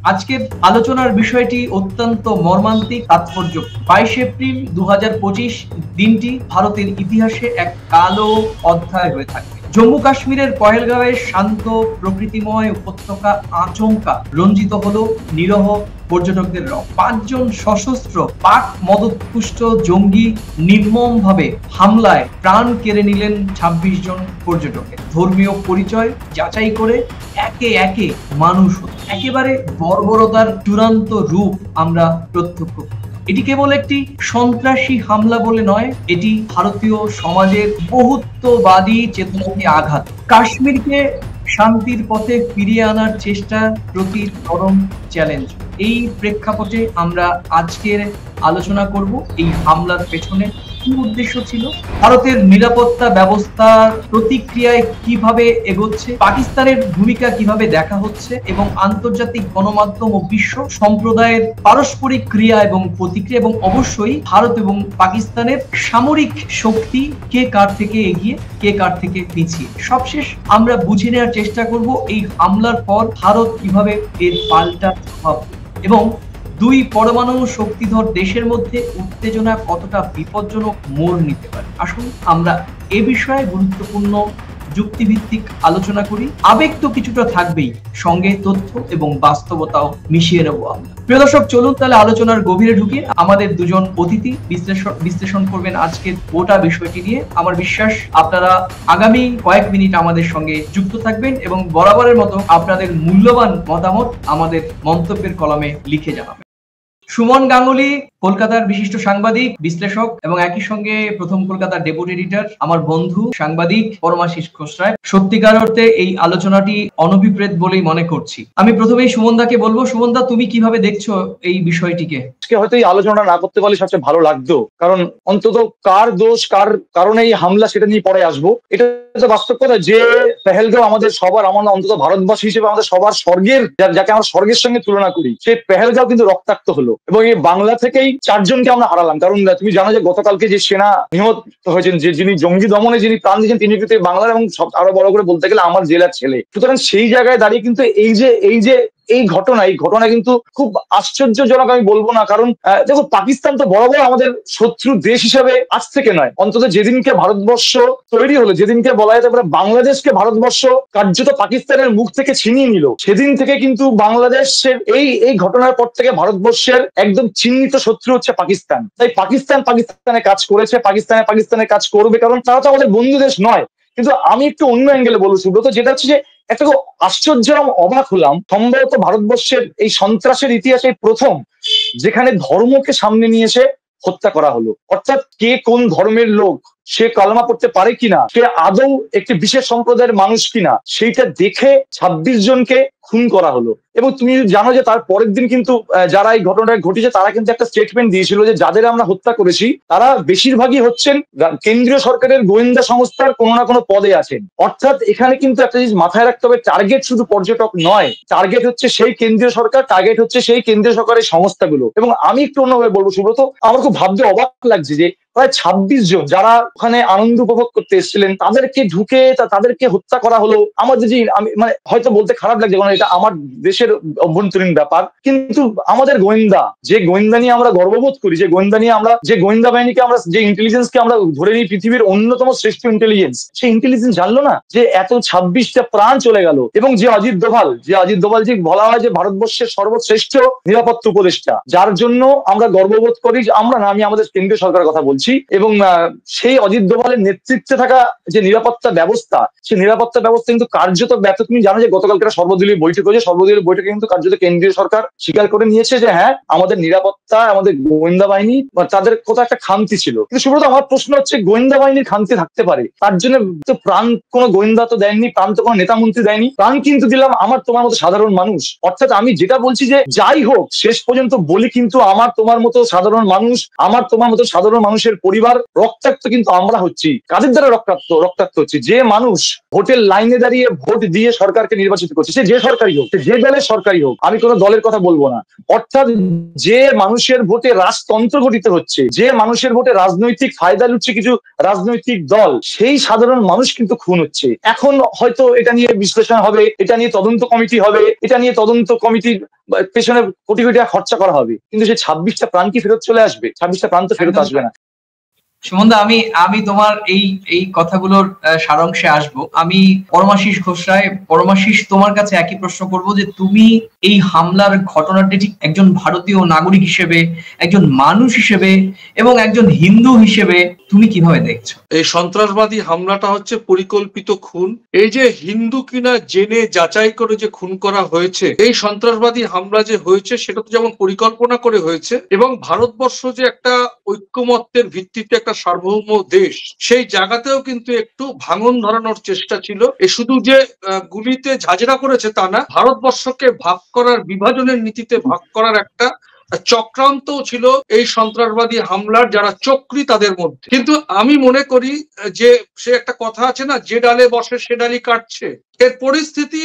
আজকের আলোচনার বিষয়টি অত্যন্ত মর্মান্তিক তাৎপর্য। 22 এপ্রিল 2025 দিনটি ভারতের ইতিহাসে এক কালো অধ্যায় হয়ে থাকবে। জম্মু কাশ্মীরের পহেলগাঁওয়ের শান্ত প্রকৃতিময় উপত্যকা আচমকা রঞ্জিত হলো নিরহ পর্যটকদের রং। 5 জন সশস্ত্র পাক মদতপুষ্ট জঙ্গি নির্মমভাবে হামলায় প্রাণ কেড়ে নিলেন 26 জন পর্যটকের। ধর্মীয় পরিচয় যাচাই করে একে একে মানুষ একেবারে বর্বরতার চূড়ান্ত রূপ আমরা প্রত্যক্ষ করি। এটি কেবল একটি সন্ত্রাসী হামলা বলে নয়, এটি ভারতীয় সমাজের বহুত্ববাদী চেতনাকে আঘাত। কাশ্মীরকে শান্তির পথে ফিরিয়ে আনার চেষ্টার প্রতি চরম চ্যালেঞ্জ। এই প্রেক্ষাপটে আমরা আজকের আলোচনা করব এই হামলার পেছনে কি উদ্দেশ্য ছিল, ভারতের নিরাপত্তা ব্যবস্থার প্রতিক্রিয়ায় কিভাবে এগোচ্ছে, পাকিস্তানের ভূমিকা কিভাবে দেখা হচ্ছে এবং আন্তর্জাতিক গণমাধ্যম ও বিশ্ব সম্প্রদায়ের পারস্পরিক ক্রিয়া এবং প্রতিক্রিয়া, এবং অবশ্যই ভারত এবং পাকিস্তানের সামরিক শক্তি কে কার থেকে এগিয়ে কে কার থেকে পিছিয়ে। সবশেষ আমরা বুঝে নেওয়ার চেষ্টা করব এই হামলার পর ভারত কিভাবে এর পাল্টা জবাব এবং দুই পরমাণু শক্তিধর দেশের মধ্যে উত্তেজনা কতটা বিপজ্জনক মোড় নিতে পারে। আসুন আমরা এ বিষয়ে গুরুত্বপূর্ণ যুক্তিভিত্তিক আলোচনা করি। আবেগ তো কিছুটা থাকবেই, সঙ্গে তথ্য এবং বাস্তবতাও মিশিয়ে নেব আমরা। প্রিয় দর্শক, চলুন তাহলে আলোচনার গভীরে ঢুকি। আমাদের দুজন অতিথি বিশ্লেষণ করবেন আজকের গোটা বিষয়টি নিয়ে। আমার বিশ্বাস আপনারা আগামী কয়েক মিনিট আমাদের সঙ্গে যুক্ত থাকবেন এবং বরাবরের মতো আপনাদের মূল্যবান মতামত আমাদের মন্তব্যের কলামে লিখে জানাবেন। সুমন গাঙ্গুলি কলকাতার বিশিষ্ট সাংবাদিক, বিশ্লেষক এবং একই সঙ্গে প্রথম কলকাতার ডেপুটি এডিটর, আমার বন্ধু সাংবাদিক পরমাশিস খোসরায়। সত্যিকার অর্থে এই আলোচনাটি অনভিপ্রেত বলেই মনে করছি। আমি প্রথমেই সুমনদাকে বলবো, সুমনদা তুমি কিভাবে দেখছো এই বিষয়টিকে? হয়তো এই আলোচনা না করতে পারলে সবচেয়ে ভালো লাগতো, কারণ অন্তত কার দোষ কার কারণে এই হামলা সেটা নিয়ে পরে আসবো। এটা তো বাস্তব কথা যে পেহেলগাঁও আমাদের সবার, আমরা অন্তত ভারতবাসী হিসেবে আমাদের সবার স্বর্গের, যাকে আমরা স্বর্গের সঙ্গে তুলনা করি, সেই পেহেলগাঁও কিন্তু রক্তাক্ত হলো এবং এই বাংলা থেকেই 4 জনকে আমরা হারালাম। কারণ তুমি জানো যে গতকালকে যে সেনা নিহত হয়েছেন, যে যিনি জঙ্গি দমনে যিনি প্রাণ দিয়েছেন, তিনি কিন্তু বাংলার এবং আরো বড় করে বলতে গেলে আমার জেলার ছেলে। সুতরাং সেই জায়গায় দাঁড়িয়ে কিন্তু এই ঘটনা কিন্তু খুব আশ্চর্যজনক আমি বলবো না। কারণ দেখো, পাকিস্তান তো বড় আমাদের শত্রু দেশ হিসেবে আজ থেকে নয়, অন্তত যেদিনকে ভারতবর্ষ তৈরি হলো, যেদিনকে বলা যেতে পারে বাংলাদেশকে ভারতবর্ষ কার্যত পাকিস্তানের মুখ থেকে ছিনিয়ে নিল, সেদিন থেকে কিন্তু বাংলাদেশের এই ঘটনার পর থেকে ভারতবর্ষের একদম চিহ্নিত শত্রু হচ্ছে পাকিস্তান। তাই পাকিস্তানে কাজ করেছে, পাকিস্তানে কাজ করবে, কারণ তারা তো আমাদের বন্ধু দেশ নয়। কিন্তু আমি একটু অন্য অ্যাঙ্গেলে বলবো সুব্রত, যেটা হচ্ছে যে একটা আশ্চর্য অবাক হলাম, সম্ভবত ভারতবর্ষের এই সন্ত্রাসের ইতিহাসে প্রথম যেখানে ধর্মকে সামনে নিয়ে এসে হত্যা করা হলো। অর্থাৎ কে কোন ধর্মের লোক, সে কালমা পড়তে পারে কিনা, সে আদৌ একটি বিশেষ সম্প্রদায়ের মানুষ কিনা, সেইটা দেখে 26 জনকে খুন করা হলো। এবং তুমি জানো যে তার পরের দিন কিন্তু যারা এই ঘটনাটা ঘটেছে তারা কিন্তু একটা স্টেটমেন্ট দিয়েছিল যে যাদের আমরা হত্যা করেছি তারা বেশিরভাগই হচ্ছেন কেন্দ্রীয় সরকারের গোয়েন্দা সংস্থার কোনো না কোনো পদে আছেন। অর্থাৎ এখানে কিন্তু একটা জিনিস মাথায় রাখতে হবে, টার্গেট শুধু পর্যটক নয়, টার্গেট হচ্ছে সেই কেন্দ্রীয় সরকার, টার্গেট হচ্ছে সেই কেন্দ্রীয় সরকারের সংস্থাগুলো। এবং আমি একটু অন্যভাবে বলবো সুব্রত, আমার খুব ভাবতে অবাক লাগছে যে প্রায় 26 জন যারা ওখানে আনন্দ উপভোগ করতে এসেছিলেন তাদেরকে তাদেরকে হত্যা করা হলো। আমাদের যে আমি মানে হয়তো বলতে খারাপ লাগছে, কারণ এটা আমার দেশের অভ্যন্তরীণ ব্যাপার, কিন্তু আমাদের গোয়েন্দা, যে গোয়েন্দা নিয়ে আমরা গর্ববোধ করি, যে গোয়েন্দা নিয়ে আমরা, যে গোয়েন্দা বাহিনীকে আমরা, যে ইন্টেলিজেন্সকে আমরা ধরে নিই পৃথিবীর অন্যতম শ্রেষ্ঠ ইন্টেলিজেন্স, সেই ইন্টেলিজেন্স জানলো না যে এত 26টা প্রাণ চলে গেল। এবং যে অজিত দোভাল যে বলা হয় যে ভারতবর্ষের সর্বশ্রেষ্ঠ নিরাপত্তা উপদেষ্টা, যার জন্য আমরা গর্ববোধ করি, আমরা না, আমি আমাদের কেন্দ্রীয় সরকারের কথা বলছি, এবং সেই অজিত দোভালের নেতৃত্বে থাকা যে নিরাপত্তা ব্যবস্থা, সেই নিরাপত্তা ব্যবস্থা কিন্তু কার্যত ব্যর্থ। তুমি জানো যে গতকালকে সর্বদলীয় বৈঠক হয়েছে, সর্বদলীয় বৈঠকে কিন্তু কার্যত কেন্দ্রীয় সরকার স্বীকার করে নিয়েছে যে হ্যাঁ, আমাদের নিরাপত্তা, আমাদের গোয়েন্দা বাহিনী, তাদের কোথাও একটা খামতি ছিল। কিন্তু সুব্রত, আমার প্রশ্ন হচ্ছে, গোয়েন্দা বাহিনীর খামতি থাকতে পারে, তার জন্য তো প্রাণ কোনো গোয়েন্দা তো দেয়নি, প্রাণ তো কোনো নেতা মন্ত্রী দেয়নি, প্রাণ কিন্তু দিলাম আমার তোমার মতো সাধারণ মানুষ। অর্থাৎ আমি যেটা বলছি যে যাই হোক, শেষ পর্যন্ত বলি কিন্তু আমার তোমার মতো সাধারণ মানুষ, আমার তোমার মতো সাধারণ মানুষের মানুষের পরিবার রক্তাক্ত কিন্তু আমরা হচ্ছি। কাদের দ্বারা রক্তাক্ত হচ্ছে? যে মানুষ ভোটের লাইনে দাঁড়িয়ে ভোট দিয়ে সরকারকে নির্বাচিত করছে, সে যে সরকারি হোক, যে দলের সরকারি হোক, আমি কোনো দলের কথা বলবো না। অর্থাৎ যে মানুষের ভোটে রাজতন্ত্র গঠিত হচ্ছে, যে মানুষের ভোটে রাজনৈতিক ফায়দা লুটছে কিছু রাজনৈতিক দল, সেই সাধারণ মানুষ কিন্তু খুন হচ্ছে। এখন হয়তো এটা নিয়ে বিশ্লেষণ হবে, এটা নিয়ে তদন্ত কমিটি হবে, এটা নিয়ে তদন্ত কমিটির পেছনে কোটি কোটি টাকা খরচা করা হবে, কিন্তু সেই 26টা প্রাণ কি ফেরত চলে আসবে? 26টা প্রাণ তো ফেরত আসবে না। সুমনদা, আমি তোমার এই কথাগুলোর সারাংশে আসব। আমি পরমাশিস ঘোষ রায়, পরমাশিস, তোমার কাছে একই প্রশ্ন করব যে তুমি এই হামলার ঘটনাটি ঠিক একজন ভারতীয় নাগরিক হিসেবে, একজন মানুষ হিসেবে এবং একজন হিন্দু হিসেবে তুমি কিভাবে দেখছো? এই সন্ত্রাসবাদী হামলাটা হচ্ছে পরিকল্পিত খুন। এই যে হিন্দু কিনা জেনে যাচাই করে যে খুন করা হয়েছে, এই সন্ত্রাসবাদী হামলা যে হয়েছে সেটা তো যেমন পরিকল্পনা করে হয়েছে, এবং ভারতবর্ষ যে একটা ঐক্যমত্যের ভিত্তিতে একটা সার্বভৌম দেশ, সেই জায়গাতেও কিন্তু একটু ভাঙন ধরানোর চেষ্টা ছিল। এ শুধু যে গুলিতে ঝাঁঝরা করেছে তা না, ভারতবর্ষকে ভাগ করার, বিভাজনের নীতিতে ভাগ করার একটা চক্রান্ত ছিল এই সন্ত্রাসবাদী হামলার যারা চক্রী তাদের মধ্যে। কিন্তু আমি মনে করি যে সে একটা কথা আছে না, যে ডালে বসে সে ডালই কাটছে। এর পরিস্থিতি,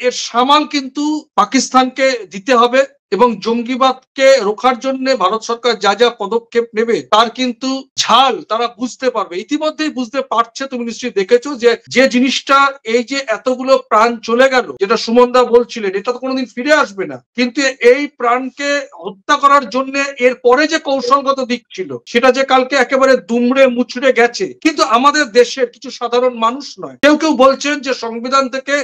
এর সামাল কিন্তু পাকিস্তানকে দিতে হবে, এবং জঙ্গিবাদকে রোখার জন্য ভারত সরকার যা যা পদক্ষেপ নেবে তার কিন্তু ঝাল তারা বুঝতে পারবে, ইতিমধ্যেই বুঝতে পারছে। তুমি নিশ্চয়ই দেখেছো যে জিনিসটা, এই যে এতগুলো প্রাণ চলে গেল, যেটা সুমনদা বলছিলেন, এটা তো কোনোদিন ফিরে আসবে না, কিন্তু এই প্রাণকে হত্যা করার জন্য এর পরে যে কৌশলগত দিক ছিল সেটা যে কালকে একেবারে দুমড়ে মুচড়ে গেছে। কিন্তু আমাদের দেশের কিছু সাধারণ মানুষ নয়, কেউ কেউ বলছেন যে সংবিধান থেকে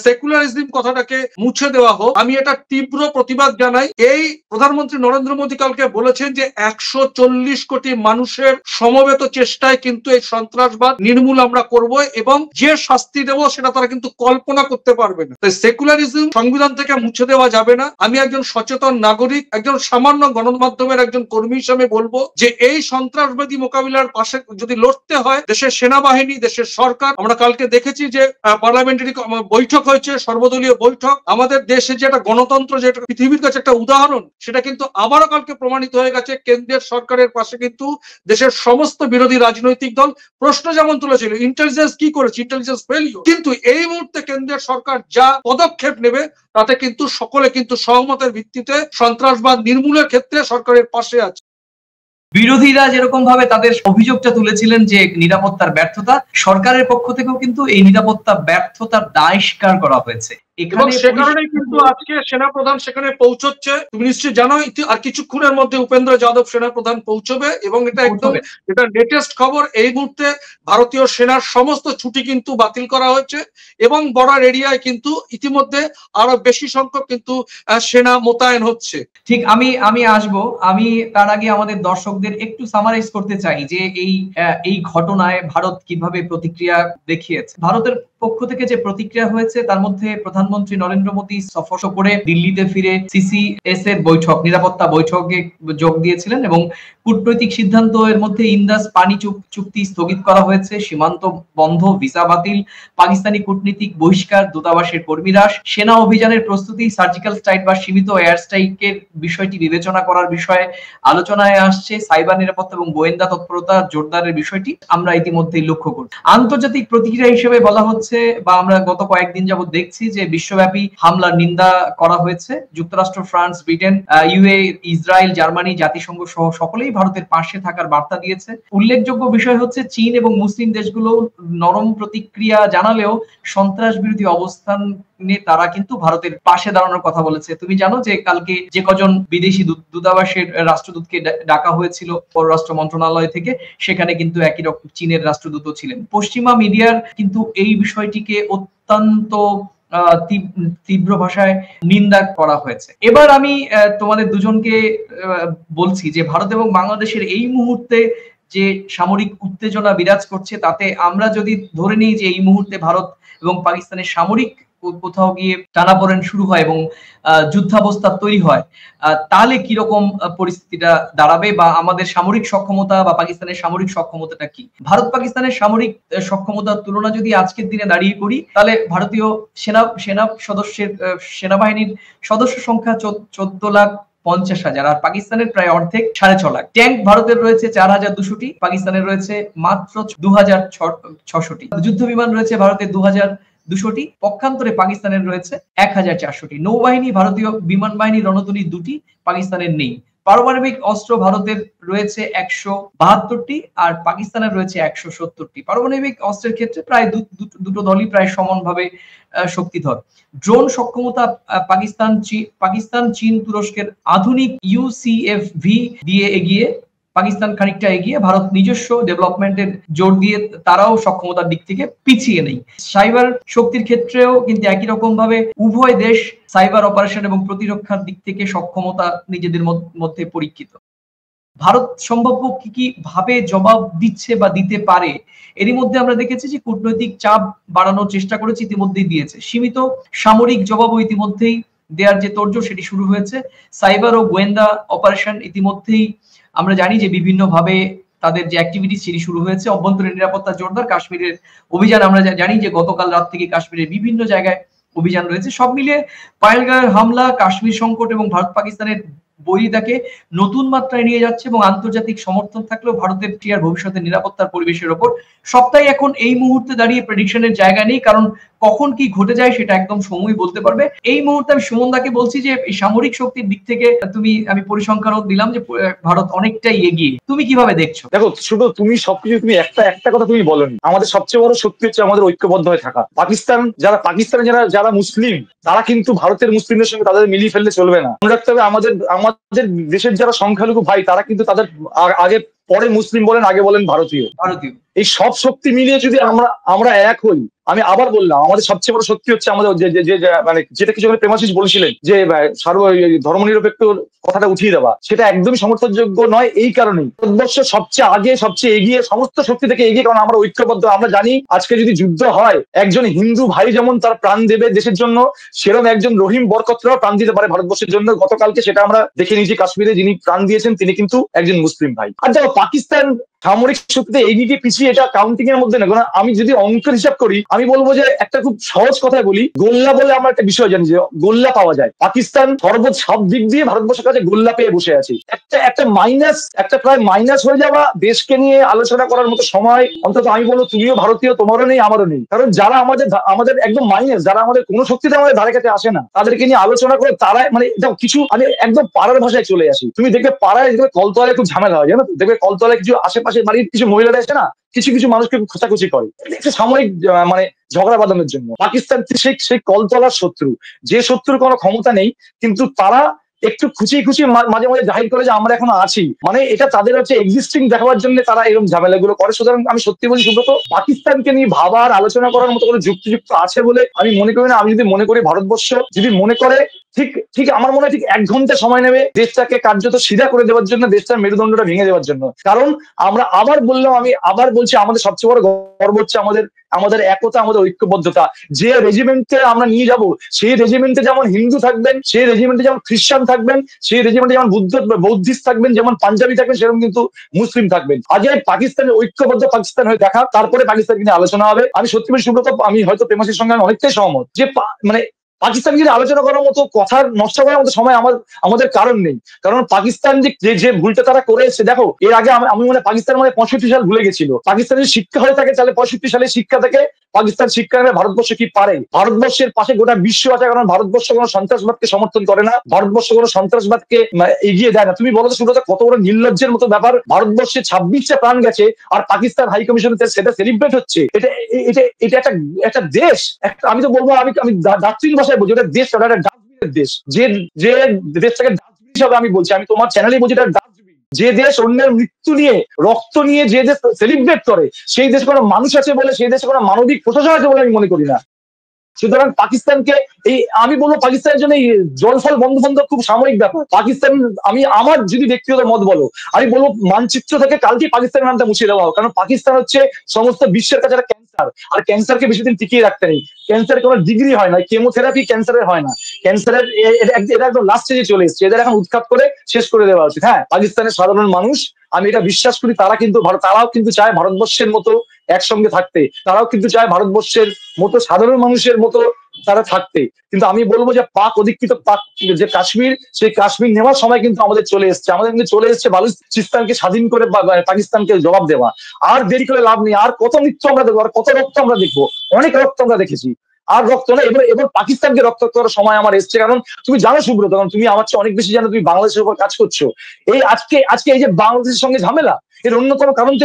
সেকুলারিজম কথাটাকে মুছে দেওয়া হোক। আমি এটা তীব্র প্রতিবাদ জানাই। এই প্রধানমন্ত্রী নরেন্দ্র মোদী কালকে বলেছেন যে 140 কোটি মানুষের সমবেত চেষ্টায় কিন্তু এই সন্ত্রাসবাদ নির্মূল আমরা করব, এবং যে শাস্তি দেব সেটা তারা কিন্তু কল্পনা করতে পারবে না। তাই সেকুলারিজম সংবিধান থেকে মুছে দেওয়া যাবে না। আমি একজন সচেতন নাগরিক, একজন সামান্য গণমাধ্যমের একজন কর্মী হিসেবে বলবো যে এই সন্ত্রাসবাদী মোকাবিলার পাশে যদি লড়তে হয়, দেশের সেনাবাহিনী, দেশের সরকার, আমরা কালকে দেখেছি যে পার্লামেন্টারি বৈঠক হয়েছে, সর্বদলীয় বৈঠক। আমাদের দেশে যে একটা গণতন্ত্র, যে পৃথিবীর কাছে একটা উদাহরণ, সেটা কিন্তু আবারও কালকে প্রমাণিত হয়ে গেছে। কেন্দ্রের সরকারের পাশে কিন্তু দেশের সমস্ত বিরোধী রাজনৈতিক দল প্রশ্ন যেমন তুলেছিল, ইন্টেলিজেন্স কি করেছে, ইন্টেলিজেন্স ফেলিওর, কিন্তু এই মুহূর্তে কেন্দ্রের সরকার যা পদক্ষেপ নেবে তাতে কিন্তু সকলে কিন্তু সহমতের ভিত্তিতে সন্ত্রাসবাদ নির্মূলের ক্ষেত্রে সরকারের পাশে আছে। বিরোধীরা যেরকম ভাবে তাদের অভিযোগটা তুলেছিলেন যে নিরাপত্তার ব্যর্থতা, সরকারের পক্ষ থেকেও কিন্তু এই নিরাপত্তা ব্যর্থতার দায় স্বীকার করা হয়েছে। এবং সে কারণেই কিন্তু আজকে সেনাপ্রধান সেখানে পৌঁছচ্ছে। তুমি নিশ্চয়ই জানো, আর কিছুক্ষণের মধ্যে উপেন্দ্র যাদব সেনাপ্রধান পৌঁছবে, এবং এটা একদম এটা লেটেস্ট খবর। এই মুহূর্তে ভারতীয় সেনার সমস্ত ছুটি কিন্তু বাতিল করা হয়েছে, এবং বর্ডার এরিয়ায় কিন্তু ইতিমধ্যে আরো বেশি সংখ্যক কিন্তু সেনা মোতায়েন হচ্ছে। ঠিক, আমি আসবো। আমি তার আগে আমাদের দর্শকদের একটু সামারাইজ করতে চাই যে এই ঘটনায় ভারত কিভাবে প্রতিক্রিয়া দেখিয়েছে। ভারতের পক্ষ থেকে যে প্রতিক্রিয়া হয়েছে তার মধ্যে প্রধানমন্ত্রী নরেন্দ্র মোদী সফর করে দিল্লিতে ফিরে সিসিএস এর বৈঠক, নিরাপত্তা বৈঠকে যোগ দিয়েছিলেন, এবং কূটনৈতিক সিদ্ধান্ত এর মধ্যে ইন্দাস পানি চুক্তি স্থগিত করা হয়েছে, সীমান্ত বন্ধ, ভিসা বাতিল, পাকিস্তানি কূটনীতিক বহিষ্কার, দূতাবাসের কর্মী হ্রাস, সেনা অভিযানের প্রস্তুতি, সার্জিক্যাল স্ট্রাইক বা সীমিত এয়ার স্ট্রাইকের বিষয়টি বিবেচনা করার বিষয়ে আলোচনায় আসছে, সাইবার নিরাপত্তা এবং গোয়েন্দা তৎপরতা জোরদারের বিষয়টি আমরা ইতিমধ্যেই লক্ষ্য করছি। আন্তর্জাতিক প্রতিক্রিয়া হিসেবে বলা হচ্ছে, বা আমরা গত কয়েকদিন যাবত দেখছি যে বিশ্বব্যাপী হামলার নিন্দা করা হয়েছে। যুক্তরাষ্ট্র, France, Britain, UA, Israel, Germany, জাতিসংঘ সহ সকলেই ভারতের পাশে থাকার বার্তা দিয়েছে। উল্লেখযোগ্য বিষয় হচ্ছে চীন এবং মুসলিম দেশগুলো নরম প্রতিক্রিয়া জানালেও সন্ত্রাস বিরোধী অবস্থান নিয়ে তারা কিন্তু ভারতের পাশে দাঁড়ানোর কথা বলেছে। তুমি জানো যে কালকে যে কজন বিদেশি দূতাবাসের রাষ্ট্রদূতকে ডাকা হয়েছিল পররাষ্ট্র মন্ত্রণালয় থেকে, সেখানে কিন্তু একই রকম চীনের রাষ্ট্রদূত ছিলেন। পশ্চিমা মিডিয়ার কিন্তু এই বিষয়টিকে অত্যন্ত তীব্র ভাষায় নিন্দা করা হয়েছে। এবার আমি তোমাদের দুজনকে বলছি যে ভারত এবং বাংলাদেশের এই মুহূর্তে যে সামরিক উত্তেজনা বিরাজ করছে, তাতে আমরা যদি ধরে নিই যে এই মুহূর্তে ভারত এবং পাকিস্তানের সামরিক কোথাও গিয়ে টানাপোড়েন শুরু হয় এবং যুদ্ধাবস্থা তৈরি হয়, তাহলে কিরকম পরিস্থিতিটা দাঁড়াবে, বা আমাদের সামরিক সক্ষমতা বা পাকিস্তানের সামরিক সক্ষমতাটা কি? ভারত পাকিস্তানের সামরিক সক্ষমতার তুলনা যদি আজকের দিনে দাঁড়িয়ে করি, তাহলে ভারতীয় সেনাবাহিনীর সদস্য সংখ্যা 14 লাখ 50,000, আর পাকিস্তানের প্রায় অর্ধেক 6.5 লাখ। ট্যাঙ্ক ভারতের রয়েছে 4,200টি, পাকিস্তানের রয়েছে মাত্র 2,600টি। যুদ্ধ বিমান রয়েছে ভারতের 2,200টি, পক্ষান্তরে পাকিস্তানের রয়েছে 1,400টি। নৌবাহিনী, ভারতীয় বিমান বাহিনী রণতরী 2টি, পাকিস্তানের নেই। পারমাণবিক অস্ত্র ভারতের রয়েছে 172টি আর পাকিস্তানের রয়েছে 170টি। পারমাণবিক অস্ত্রের ক্ষেত্রে প্রায় দুটো দলই প্রায় সমানভাবে শক্তিধর। ড্রোন সক্ষমতা পাকিস্তান চীন তুরস্কের আধুনিক UCFV দিয়ে এগিয়ে, পাকিস্তান খানিকটা এগিয়ে, ভারত নিজস্ব ডেভেলপমেন্টের জোর দিয়ে তারাও সক্ষমতার দিক থেকে পিছিয়ে নেই। সাইবার শক্তির ক্ষেত্রেও কিন্তু একই রকম ভাবে উভয় দেশ সাইবার অপারেশন এবং প্রতিরক্ষার দিক থেকে সক্ষমতা নিজেদের মধ্যে পরীক্ষিত। ভারত সম্ভাব্য কি কি ভাবে জবাব দিচ্ছে বা দিতে পারে, এরই মধ্যে আমরা দেখেছি যে কূটনৈতিক চাপ বাড়ানোর চেষ্টা করেছে, ইতিমধ্যেই দিয়েছে। সীমিত সামরিক জবাবও ইতিমধ্যেই দেওয়ার যে তোড়জোড় সেটি শুরু হয়েছে। সাইবার ও গোয়েন্দা অপারেশন ইতিমধ্যেই আমরা জানি যে বিভিন্ন ভাবে তাদের যে অ্যাক্টিভিটি সেটি শুরু হয়েছে। অভ্যন্তরীণ নিরাপত্তা জোরদার, কাশ্মীরের অভিযান আমরা জানি যে গতকাল রাত থেকে কাশ্মীরের বিভিন্ন জায়গায় অভিযান রয়েছে। সব মিলিয়ে পাহেলগাঁওয়ের হামলা কাশ্মীর সংকট এবং ভারত পাকিস্তানের বৈরিতাকে নতুন মাত্রায় নিয়ে যাচ্ছে এবং আন্তর্জাতিক সমর্থন থাকলেও ভারতের ক্রিয়ার ভবিষ্যতের নিরাপত্তার পরিবেশের ওপর সবটাই এখন এই মুহূর্তে দাঁড়িয়ে প্রেডিকশনের জায়গা নেই, কারণ কখন কি ঘটে যায় সেটা একদম সময় বলতে পারবে। এই মুহূর্তে আমি সুমনদাকে বলছি যে এই সামরিক শক্তির দিক থেকে আমি পরিসংখ্যানও দিলাম যে ভারত অনেকটাই এগিয়ে। তুমি কিভাবে দেখছো? দেখো, শুধু তুমি সবকিছু তুমি একটা কথা তুমি বলোনি। আমাদের সবচেয়ে বড় শক্তি হচ্ছে আমাদের ঐক্যবদ্ধ হয়ে থাকা। পাকিস্তানে যারা মুসলিম, তারা কিন্তু ভারতের মুসলিমদের সঙ্গে তাদের মিলিয়ে ফেললে চলবে না। মনে রাখতে হবে আমাদের দেশের যারা সংখ্যালঘু ভাই, তারা কিন্তু তাদের আগে পরে মুসলিম বলেন, আগে বলেন ভারতীয়। এই সব শক্তি মিলিয়ে যদি আমরা এক হই, আমি আবার বললাম আমাদের সবচেয়ে বড় শক্তি হচ্ছে আমাদের মানে যেটা কিছু প্রেমাশিস বলছিলেন যে ধর্মনিরপেক্ষ কথাটা উঠিয়ে দেওয়া, সেটা একদমই সমর্থনযোগ্য নয়। এই কারণেই ভারতবর্ষ সবচেয়ে আগে, সবচেয়ে এগিয়ে, সমস্ত শক্তি থেকে এগিয়ে, কারণ আমরা ঐক্যবদ্ধ। আমরা জানি আজকে যদি যুদ্ধ হয়, একজন হিন্দু ভাই যেমন তার প্রাণ দেবে দেশের জন্য, সেরকম একজন রহিম বরকতরাও প্রাণ দিতে পারে ভারতবর্ষের জন্য। গতকালকে সেটা আমরা দেখে নিয়েছি, কাশ্মীরে যিনি প্রাণ দিয়েছেন তিনি কিন্তু একজন মুসলিম ভাই। আর দেখো, পাকিস্তান সামরিক শক্তিতে এগিয়ে গিয়ে পিছিয়ে, এটা কাউন্টিং এর মধ্যে না। আমি যদি অঙ্কের হিসাব করি, আমি বলবো যে একটা খুব সহজ কথায় বলি, গোল্লা বলে আমরা একটা বিষয় জানি যে গোল্লা পাওয়া যায়। পাকিস্তান সর্বোচ্চ সব দিক দিয়ে ভারতবর্ষের কাছে গোল্লা পেয়ে বসে আছে। একটা প্রায় মাইনাস হয়ে যাওয়া দেশকে নিয়ে আলোচনা করার মতো সময় অন্তত আমি বলবো তুমিও ভারতীয়, তোমারও নেই, আমারও নেই। কারণ যারা আমাদের একদম মাইনাস, যারা আমাদের কোনো শক্তিতে আমাদের ধারে কাছে আসে না, তাদেরকে নিয়ে আলোচনা করে তারা মানে কিছু, আমি একদম পাড়ার ভাষায় চলে আসি। তুমি দেখবে পাড়ায় কলতলায় খুব ঝামেলা হয়, জানো? দেখবে কলতলায় কিছু আশেপাশে বাড়ির কিছু মহিলারা এসে না কিছু মানুষকে খোঁচাখুচি করে, সামরিক মানে ঝগড়া বাঁধানোর জন্য। পাকিস্তান সেই কলতলার শত্রু, যে শত্রুর কোনো ক্ষমতা নেই, কিন্তু তারা একটু খুঁচিয়ে মাঝে মাঝে জাহির করে যে আমরা এখনো আছি, মানে এটা তাদের হচ্ছে এক্সিস্টিং দেখাবার জন্য তারা এরকম ঝামেলাগুলো করে। সুতরাং আমি সত্যি বলি সুব্রত, পাকিস্তানকে নিয়ে ভাবার আলোচনা করার মতো কোনো যুক্তিযুক্ত আছে বলে আমি মনে করি না। আমি যদি মনে করি ভারতবর্ষ যদি মনে করে, ঠিক আমার মনে হয় ঠিক 1 ঘন্টা সময় নেবে দেশটাকে কার্যত সিধা করে দেওয়ার জন্য, দেশটার মেরুদণ্ডটা ভেঙে দেওয়ার জন্য। কারণ আমি আবার বলছি, আমাদের সবচেয়ে বড় গর্ব হচ্ছে আমাদের একতা, আমাদের ঐক্যবদ্ধতা। যে রেজিমেন্টে আমরা নিয়ে যাব, সেই রেজিমেন্টে যেমন হিন্দু থাকবেন, সেই রেজিমেন্টে যেমন খ্রিস্টান থাকবেন, সেই রেজিমেন্টে যেমন বৌদ্ধিস্ট থাকবেন, যেমন পাঞ্জাবি থাকবেন, সেরকম কিন্তু মুসলিম থাকবেন। আগে পাকিস্তানের ঐক্যবদ্ধ পাকিস্তান হয়ে দেখা, তারপরে পাকিস্তানকে নিয়ে আলোচনা হবে। আমি সত্যি বলি সুব্রত, আমি হয়তো প্রেমাসির সঙ্গে অনেকটাই সহমত যে মানে পাকিস্তানকে নিয়ে আলোচনা করার মতো, কথা নষ্ট করার মতো সময় আমাদের কারণ নেই। কারণ পাকিস্তান যে ভুলটা তারা করে এসেছে, দেখো এর আগে আমি পাকিস্তান 65 সাল ভুলে গেছিল। পাকিস্তানের শিক্ষা হয়ে থাকে, তাহলে 65 সালের শিক্ষা থেকে পাকিস্তান শিক্ষা নেবে ভারতবর্ষ কি পারে। ভারতবর্ষের পাশে গোটা বিশ্ব আছে, কারণ ভারতবর্ষ কোনো সন্ত্রাসবাদকে সমর্থন করে না, ভারতবর্ষ কোনো সন্ত্রাসবাদকে এগিয়ে দেয় না। তুমি বলো তো সুব্রত, কত বড় নির্লজ্জের মতো ব্যাপার, ভারতবর্ষে 26টা প্রাণ গেছে আর পাকিস্তান হাই কমিশনে সেটা সেলিব্রেট হচ্ছে। এটা একটা দেশ, আমি তো বলবো, আমি দার্জিলিং ভাষায় বলছি, ওটা দেশ, ওটা একটা ডাস্টবিনের দেশ। যে দেশটাকে ডাস্টবিন হিসাবে আমি বলছি, আমি তোমার চ্যানেলে বলছি এটা ডাস্টবিন। যে দেশ অন্যের মৃত্যু নিয়ে, রক্ত নিয়ে যে দেশ সেলিব্রেট করে, সেই দেশে কোনো মানুষ আছে বলে, সেই দেশে কোনো মানবিক প্রশাসন আছে বলে আমি মনে করি না। সুতরাং পাকিস্তানকে আমি বলবো, পাকিস্তানের জন্য এই জলফল বন্ধ খুব সাময়িক ব্যাপার। পাকিস্তান, আমার যদি ব্যক্তিগত মত বলো, আমি বলবো মানচিত্র থেকে কালকে পাকিস্তানের নামটা মুছিয়ে দেওয়া হোক। কারণ পাকিস্তান হচ্ছে সমস্ত বিশ্বের কাছে একটা ক্যান্সার, আর ক্যান্সারকে বেশি দিন টিকিয়ে রাখতে নেই। ক্যান্সারের কোনো ডিগ্রি হয় না, কেমোথেরাপি ক্যান্সারের হয় না, ক্যান্সারের এটা একদম লাস্ট স্টেজে চলে এসছে। এদের এখন উৎখাত করে শেষ করে দেওয়া উচিত। হ্যাঁ, পাকিস্তানের সাধারণ মানুষ, আমি এটা বিশ্বাস করি, তারাও কিন্তু চায় ভারতবর্ষের মতো একসঙ্গে থাকতে। তারাও কিন্তু চায় ভারতবর্ষের মতো সাধারণ মানুষের মতো তারা থাকতে। কিন্তু আমি বলবো যে পাক অধিকৃত পাক যে কাশ্মীর, সেই কাশ্মীর নেওয়ার সময় কিন্তু আমাদের চলে এসছে, আমাদের কিন্তু চলে এসছে বালুচিস্তানকে স্বাধীন করে পাকিস্তানকে জবাব দেওয়া। আর দেরি করে লাভ নেই, আর কত মৃত্যু আমরা দেখবো, আর কত রক্ত আমরা দেখবো, অনেক রক্ত আমরা দেখেছি। আর রক্ত না, এবার এবার পাকিস্তানকে রক্তাক্ত করার সময় আমার এসছে। কারণ তুমি জানো সুব্রত, কারণ তুমি আমার চেয়ে অনেক বেশি জানো, তুমি বাংলাদেশের উপর কাজ করছো। এই আজকে আজকে এই যে বাংলাদেশের সঙ্গে ঝামেলা, এর অন্যতম কারণ তো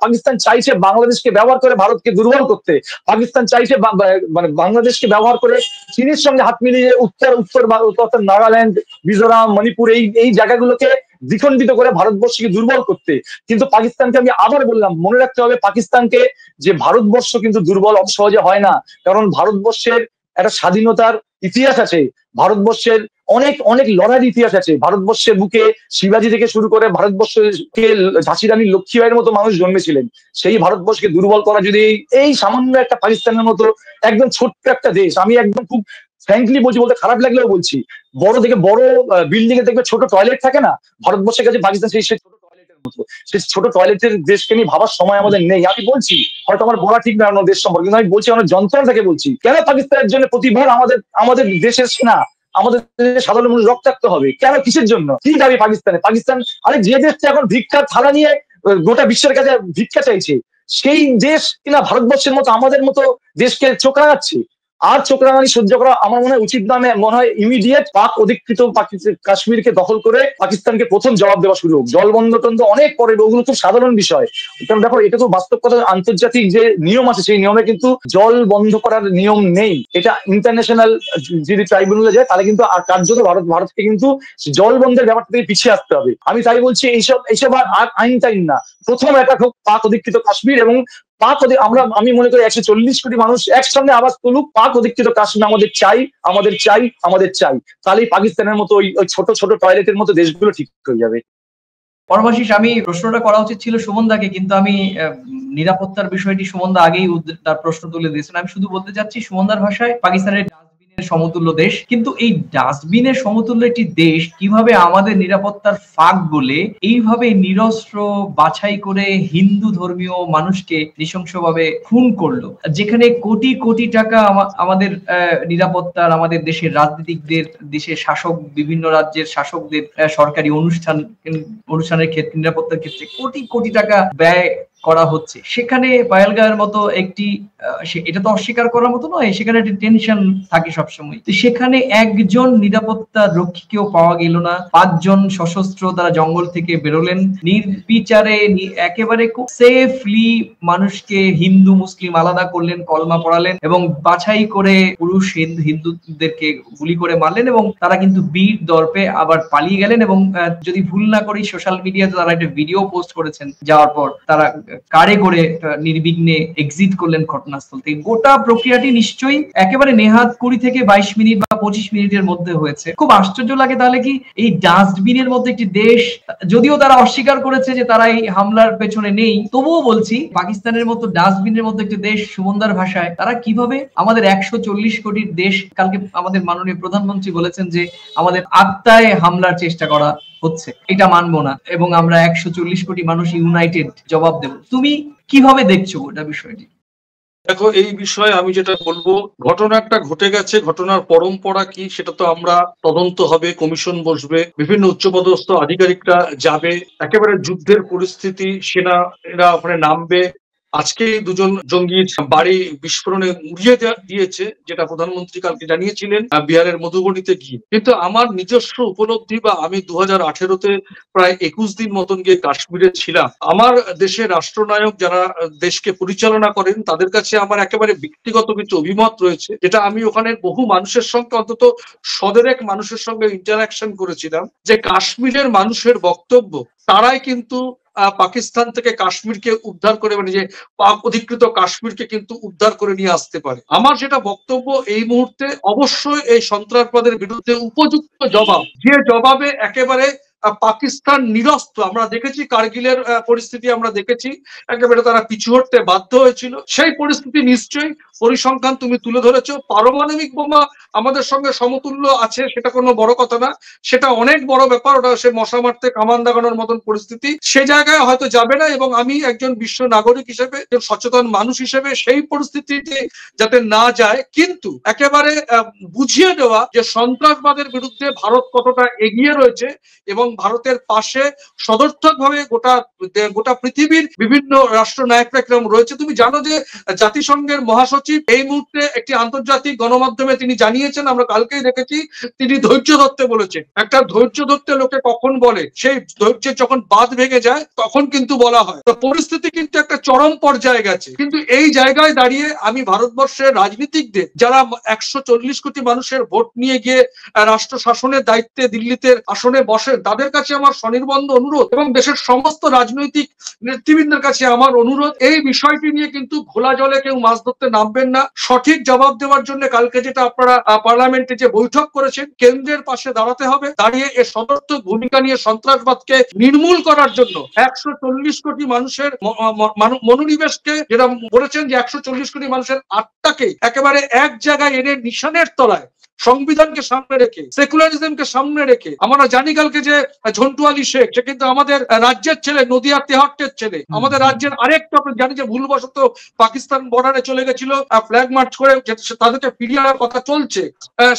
পাকিস্তান চাইছে বাংলাদেশকে ব্যবহার করে ভারতকে দুর্বল করতে। পাকিস্তান চাইছে মানে বাংলাদেশকে ব্যবহার করে চীনের সঙ্গে হাত মিলিয়ে উত্তর নাগাল্যান্ড, মিজোরাম, মণিপুর এই জায়গাগুলোকে দ্বিখণ্ডিত করে ভারতবর্ষকে দুর্বল করতে। কিন্তু পাকিস্তানকে আমি আবার বললাম, মনে রাখতে হবে পাকিস্তানকে, যে ভারতবর্ষ কিন্তু দুর্বল অত সহজে হয় না। কারণ ভারতবর্ষের একটা স্বাধীনতার ইতিহাস আছে, ভারতবর্ষের অনেক অনেক লড়াইয়ের ইতিহাস আছে। ভারতবর্ষের বুকে শিবাজি থেকে শুরু করে ভারতবর্ষকে ঝাঁসি রানী লক্ষ্মীবাইয়ের মতো মানুষ জন্মেছিলেন। সেই ভারতবর্ষকে দুর্বল করা যদি এই সামান্য একটা পাকিস্তানের মতো একদম ছোট্ট একটা দেশ, আমি একদম খুব ফ্র্যাঙ্কলি বলছি, বলতে খারাপ লাগলেও বলছি, বড় থেকে বড় বিল্ডিং এ দেখবে ছোট টয়লেট থাকে না, ভারতবর্ষের কাছে পাকিস্তান সেই ছোট টয়লেটের মতো। সেই ছোট টয়লেটের দেশকে নিয়ে ভাবার সময় আমাদের নেই। আমি বলছি, হয়তো আমার বলা ঠিক না অন্য দেশ সম্পর্কে, কিন্তু আমি বলছি আমার যন্ত্রণা থেকে বলছি, কেন পাকিস্তানের জন্য প্রতিবার আমাদের দেশের সেনা, আমাদের সাধারণ মানুষ রক্তাক্ত হবে কেন, কিসের জন্য, কি দাবি পাকিস্তান? আরে যে দেশটা এখন ভিক্ষার থালা নিয়ে গোটা বিশ্বের কাছে ভিক্ষা চাইছে, সেই দেশ কিনা ভারতবর্ষের মতো আমাদের মতো দেশকে চোখ রাঙাচ্ছে। আর চোখ রাঙানি সহ্য করা আমার মনে হয় উচিত না। মনে হয় ইমিডিয়েট পাক অধিকৃত কাশ্মীরকে দখল করে পাকিস্তানকে প্রথম জবাব দেওয়া শুরু হোক। জল বন্ধ টন্ধ অনেক পরে, ওগুলো খুব সাধারণ বিষয়। কারণ দেখো, এটা তো বাস্তব কথা, আন্তর্জাতিক যে নিয়ম আছে সেই নিয়মে কিন্তু জল বন্ধ করার নিয়ম নেই। এটা ইন্টারন্যাশনাল যদি ট্রাইব্যুনালে যায় তাহলে কিন্তু কার্যত ভারতকে কিন্তু জল বন্ধের ব্যাপারটা থেকে পিছিয়ে আসতে হবে। আমি তাই বলছি, এইসব আর আইন টাইন না, প্রথম অ্যাটাক হোক পাক অধিকৃত কাশ্মীর, এবং আমি মনে করি 140 কোটি মানুষ একসঙ্গে আওয়াজ তুলুক, পাক অধিকৃত কাশ্মীর আমাদের চাই, আমাদের চাই, আমাদের চাই। তাহলেই পাকিস্তানের মতো ওই ছোট ছোট টয়লেটের মতো দেশগুলো ঠিক হয়ে যাবে। পরমাশিস, আমি প্রশ্নটা করা উচিত ছিল সুমনদাকে, কিন্তু আমি নিরাপত্তার বিষয়টি সুমনদা আগেই তার প্রশ্ন তুলে দিয়েছেন। আমি শুধু বলতে চাচ্ছি, সুমনদার ভাষায় পাকিস্তানের সমতুল্য দেশ, কিন্তু এই ডাস্টবিনের সমতুল্য একটি দেশ কিভাবে আমাদের নিরাপত্তার ফাঁক বলে এইভাবে নিরস্ত্র বাছাই করে হিন্দু ধর্মীয় মানুষকে নৃশংসভাবে খুন করলো, যেখানে কোটি কোটি টাকা আমাদের নিরাপত্তার, আমাদের দেশের রাজনীতিকদের, দেশের শাসক, বিভিন্ন রাজ্যের শাসকদের সরকারি অনুষ্ঠানের ক্ষেত্রে, নিরাপত্তার ক্ষেত্রে কোটি কোটি টাকা ব্যয় করা হচ্ছে। সেখানে পাহেলগাঁওয়ের মতো একটি, এটা তো অস্বীকার করার মতো নয়, সেখানে একটা টেনশন থাকে সবসময়। সেখানে একজন নিরাপত্তা রক্ষীকেও পাওয়া গেল না, 5 জন সশস্ত্র তারা জঙ্গল থেকে বেরোলেন, নির্বিচারে একেবারে খুব সেফলি মানুষকে হিন্দু মুসলিম আলাদা করলেন, কলমা পড়ালেন এবং বাছাই করে পুরুষ হিন্দুদেরকে গুলি করে মারলেন, এবং তারা কিন্তু বীর দর্পে আবার পালিয়ে গেলেন। এবং যদি ভুল না করি, সোশ্যাল মিডিয়াতে তারা একটা ভিডিও পোস্ট করেছেন, যাওয়ার পর তারা কারে করে নির্বিঘ্নে এক্সিট করলেন ঘটনাস্থল থেকে। গোটা প্রক্রিয়াটি নিশ্চয়ই একেবারে নেহাত 20 থেকে 22 মিনিট বা 25 মিনিটের মধ্যে হয়েছে। খুব আশ্চর্য লাগে তাহলে কি এই ডাস্টবিনের মধ্যে একটি দেশ, যদিও তারা অস্বীকার করেছে যে তারা এই হামলার পেছনে নেই, তবুও বলছি পাকিস্তানের মতো ডাস্টবিনের মধ্যে একটি দেশ, সুমনদার ভাষায় তারা কিভাবে আমাদের 140 কোটির দেশ, কালকে আমাদের মাননীয় প্রধানমন্ত্রী বলেছেন যে আমাদের আত্মায় হামলার চেষ্টা করা হচ্ছে, এটা মানবো না, এবং আমরা 140 কোটি মানুষ ইউনাইটেড জবাব দেব। তুমি কিভাবে দেখছো ওটা বিষয়টি? দেখো, এই বিষয়ে আমি যেটা বলবো, ঘটনাটা ঘটে গেছে, ঘটনার পরম্পরা কি সেটা তো আমরা তদন্ত হবে, কমিশন বসবে, বিভিন্ন উচ্চপদস্থ আধিকারিকরা যাবে, একেবারে যুদ্ধের পরিস্থিতি, সেনারা ওখানে নামবে। আজকে 2 জন জঙ্গির বাড়ি বিস্ফোরণে উড়িয়ে দিয়েছে, যেটা প্রধানমন্ত্রী কালকে জানিয়েছিলেন বিহারের মধুবনীতে গিয়ে। কিন্তু আমার নিজস্ব উপলব্ধি, বা আমি 2018-তে প্রায় 21 দিন মতন গিয়ে কাশ্মীরে ছিলাম, আমার দেশের রাষ্ট্রনায়ক যারা দেশকে পরিচালনা করেন তাদের কাছে আমার একেবারে ব্যক্তিগত কিছু অভিমত রয়েছে, যেটা আমি ওখানে বহু মানুষের সঙ্গে, অন্তত 100 মানুষের সঙ্গে ইন্টারাকশন করেছিলাম, যে কাশ্মীরের মানুষের বক্তব্য তারাই কিন্তু পাকিস্তান থেকে কাশ্মীরকে উদ্ধার করে, মানে যে পাক অধিকৃত কাশ্মীরকে কিন্তু উদ্ধার করে নিয়ে আসতে পারে। আমার যেটা বক্তব্য, এই মুহূর্তে অবশ্যই এই সন্ত্রাসবাদের বিরুদ্ধে উপযুক্ত জবাব, যে জবাবে একেবারে পাকিস্তান নিরস্ত্র, আমরা দেখেছি কার্গিলের পরিস্থিতি, আমরা দেখেছি একেবারে তারা পিছু হটতে বাধ্য হয়েছিল। সেই পরিস্থিতি নিশ্চয়ই পরিসংখ্যান তুমি তুলে ধরেছো। পারমাণবিক বোমা আমাদের সঙ্গে সমতুল্য আছে সেটা কোনো বড় কথা না, সেটা অনেক বড় ব্যাপার, ওটা সে মশা মারতে কামান দাগানোর মতন পরিস্থিতি, সে জায়গায় হয়তো যাবে না। এবং আমি একজন বিশ্ব নাগরিক হিসেবে, একজন সচেতন মানুষ হিসেবে সেই পরিস্থিতিতে যাতে না যায়, কিন্তু একেবারে বুঝিয়ে দেওয়া যে সন্ত্রাসবাদের বিরুদ্ধে ভারত কতটা এগিয়ে রয়েছে এবং ভারতের পাশে সদর্থকভাবে গোটা পৃথিবীর বিভিন্ন রাষ্ট্রনায়করা কিরকম রয়েছে। তুমি জানো যে জাতিসংঘের মহাসচিব এই মুহূর্তে একটি আন্তর্জাতিক গণমাধ্যমে তিনি জানিয়েছেন, আমরা কালকেই দেখেছি, তিনি ধৈর্য ধরতে বলেছেন। একটা ধৈর্য ধরতে লোকে কখন বলে, সেই ধৈর্যের যখন বাঁধ ভেঙে যায় তখন কিন্তু বলা হয়। তো পরিস্থিতি কিন্তু একটা চরম পর্যায়ে গেছে। কিন্তু এই জায়গায় দাঁড়িয়ে আমি ভারতবর্ষের রাজনীতিকদের, যারা 140 কোটি মানুষের ভোট নিয়ে গিয়ে রাষ্ট্র শাসনের দায়িত্বে দিল্লিতে আসনে বসেন, তাদের কাছে আমার স্বনির্বন্ধ অনুরোধ এবং দেশের সমস্ত রাজনৈতিক নেতৃবৃন্দের কাছে আমার অনুরোধ, এই বিষয়টি নিয়ে কিন্তু ঘোলা জলে কেউ মাছ ধরতে নামবেন না। সঠিক জবাব দেওয়ার জন্য কালকে যেটা আপনারা পার্লামেন্টে যে বৈঠক করেছেন, কেন্দ্রের পাশে দাঁড়াতে হবে, দাঁড়িয়ে এর সদর্থক ভূমিকা নিয়ে সন্ত্রাসবাদকে নির্মূল করার জন্য 140 কোটি মানুষের মনোনিবেশকে, যেটা বলেছেন যে 140 কোটি মানুষের আত্মাকে একেবারে এক জায়গায় এনে নিশানের তলায়, সংবিধানকে সামনে রেখে, সেকুলারিজমকে সামনে রেখে, আমরা জানি কালকে যে ঝন্টু আলী শেখ, সে কিন্তু আমাদের রাজ্যের ছেলে, নদিয়া তেহট্টের ছেলে, আমাদের রাজ্যের আরেকটা জানি যে ভুলবশত পাকিস্তান বর্ডারে চলে গেছিল ফ্ল্যাগ মার্চ করে, তাদেরকে ফিরিয়ে আনার কথা চলছে,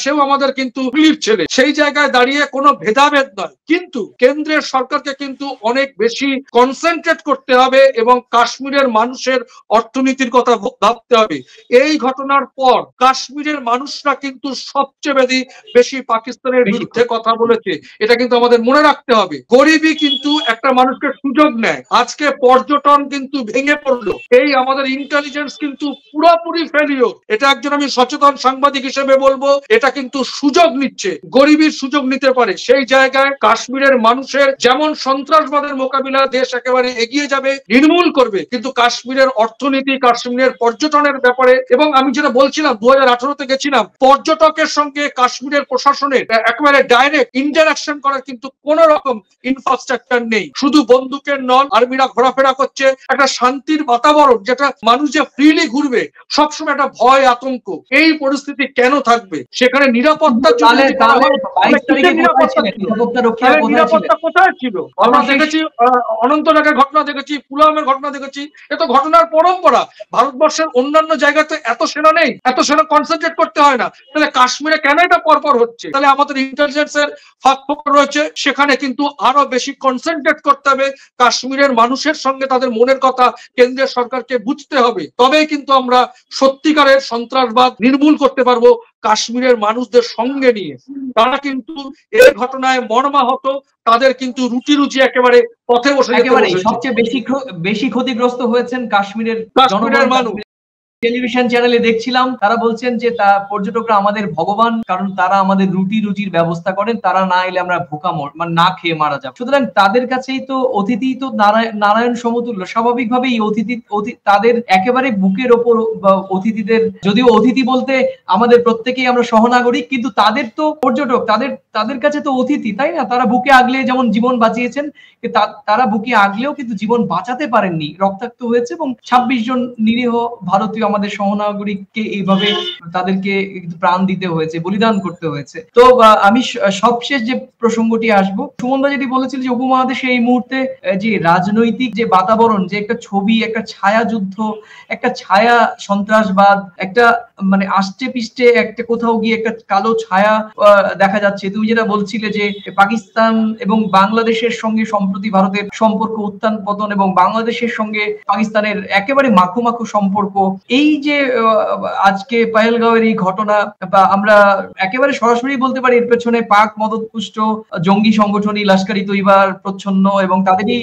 সেও আমাদের কিন্তু হুগলির ছেলে। সেই জায়গায় দাঁড়িয়ে কোনো ভেদাভেদ নয়, কিন্তু কেন্দ্রের সরকারকে কিন্তু অনেক বেশি কনসেন্ট্রেট করতে হবে এবং কাশ্মীরের মানুষের অর্থনীতির কথা ভাবতে হবে। এই ঘটনার পর কাশ্মীরের মানুষরা কিন্তু সবচেয়ে বেশি পাকিস্তানের বিরুদ্ধে কথা বলেছে, এটা কিন্তু আমাদের মনে রাখতে হবে। গরিবই কিন্তু একটা মানুষকে সুযোগ নেয়। আজকে পর্যটন কিন্তু ভেঙে পড়লো, এই আমাদের ইন্টেলিজেন্স কিন্তু পুরোপুরি ফেলিওর। এটা একজন আমি সচেতন সাংবাদিক হিসেবে বলবো, এটা কিন্তু সুযোগ নিচ্ছে, গরিবের সুযোগ নিতে পারে। সেই জায়গায় কাশ্মীরের মানুষের যেমন সন্ত্রাসবাদের মোকাবিলা দেশ একেবারে এগিয়ে যাবে, নির্মূল করবে, কিন্তু কাশ্মীরের অর্থনীতি, কাশ্মীরের পর্যটনের ব্যাপারে, এবং আমি যেটা বলছিলাম 2018-তে গেছিলাম, পর্যটকের সঙ্গে কাশ্মীরের প্রশাসনের একেবারে ডাইরেক্ট ইন্টারাকশন করার কিন্তু কোন রকম ইনফ্রাস্ট্রাকচার নেই। শুধু বন্দুকের নল, আর্মিরা ঘোরাফেরা করছে, একটা শান্তির বাতাবরণ, যেটা মানুষ যে ফ্রিলি ঘুরবে, সবসময় একটা ভয় আতঙ্ক। এই পরিস্থিতি কেন থাকবে? সেখানে নিরাপত্তার জন্য নিরাপত্তা কোথায় ছিল? আমরা দেখেছি অনন্তনাগের ঘটনা দেখেছি, পুলওয়ামের ঘটনা দেখেছি, এ তো ঘটনার পরম্পরা। ভারতবর্ষের অন্যান্য জায়গাতে এত সেনা নেই, এত সেনা কনসেন্ট্রেট করতে হয় না, তাহলে কাশ্মীরে কেন এটা পরপর হচ্ছে? তাহলে আমাদের ইন্টেলিজেন্সের ফাঁক ফোকর রয়েছে, সেখানে কিন্তু আরো বেশি কনসেন্ট্রেট করতে হবে। কাশ্মীরের মানুষের সঙ্গে তাদের মনের কথা কেন্দ্রের সরকারকে বুঝতে হবে, তবেই কিন্তু আমরা সত্যিকারের সন্ত্রাসবাদ নির্মূল করতে পারবো কাশ্মীরের মানুষদের সঙ্গে নিয়ে। তারা কিন্তু এই ঘটনায় মর্মাহত, তাদের কিন্তু রুটি রুচি একেবারে পথে বসে যেতে সবচেয়ে বেশি ক্ষতিগ্রস্ত হয়েছেন কাশ্মীরের মানুষ। টেলিভিশন চ্যানেলে দেখছিলাম, তারা বলছেন যে পর্যটকরা আমাদের ভগবান, কারণ তারা আমাদের রুটি রুজির ব্যবস্থা করেন, তারা না এলে আমরা ভোকা মানে না খেয়ে মারা যাব। সুতরাং তাদের কাছেই তো অতিথি তো নারায়ণ সমতুল্য। স্বাভাবিকভাবেই তাদের একেবারে বুকের ওপর অতিথিদের, যদিও অতিথি বলতে আমাদের প্রত্যেকেই আমরা সহনাগরিক, কিন্তু তাদের তো পর্যটক, তাদের কাছে তো অতিথি, তাই না? তারা বুকে আগলে যেমন জীবন বাঁচিয়েছেন, তারা বুকে আগলেও কিন্তু জীবন বাঁচাতে পারেননি, রক্তাক্ত হয়েছে, এবং 26 জন নিরীহ ভারতীয় আমাদের সহনাগরিককে এইভাবে তাদেরকে প্রাণ দিতে হয়েছে, বলিদান করতে হয়েছে। তো আমি সবশেষ যে প্রসঙ্গটি আসবো, সুমনদা যেটি বলেছিল যে উপমহাদেশে এই মুহূর্তে যে রাজনৈতিক যে বাতাবরণ, যে একটা ছবি, একটা ছায়া যুদ্ধ, একটা ছায়া সন্ত্রাসবাদ, একটা মানে আষ্টে পিষ্টে একটা কোথাও গিয়ে একটা কালো ছায়া দেখা যাচ্ছে। তুমি যেটা বলছিলে যে পাকিস্তান এবং বাংলাদেশের সঙ্গে সম্প্রতি ভারতের সম্পর্ক উত্থান পতন, এবং বাংলাদেশের সঙ্গে পাকিস্তানের একেবারে মাখো মাখো সম্পর্ক, এই যে আজকে পহেলগাঁওয়ের এই ঘটনা, বা আমরা একেবারে সরাসরি বলতে পারি এর পেছনে পাক মদতপুষ্ট জঙ্গি সংগঠনই লস্কর-ই তৈয়বার প্রচ্ছন্ন, এবং তাদেরই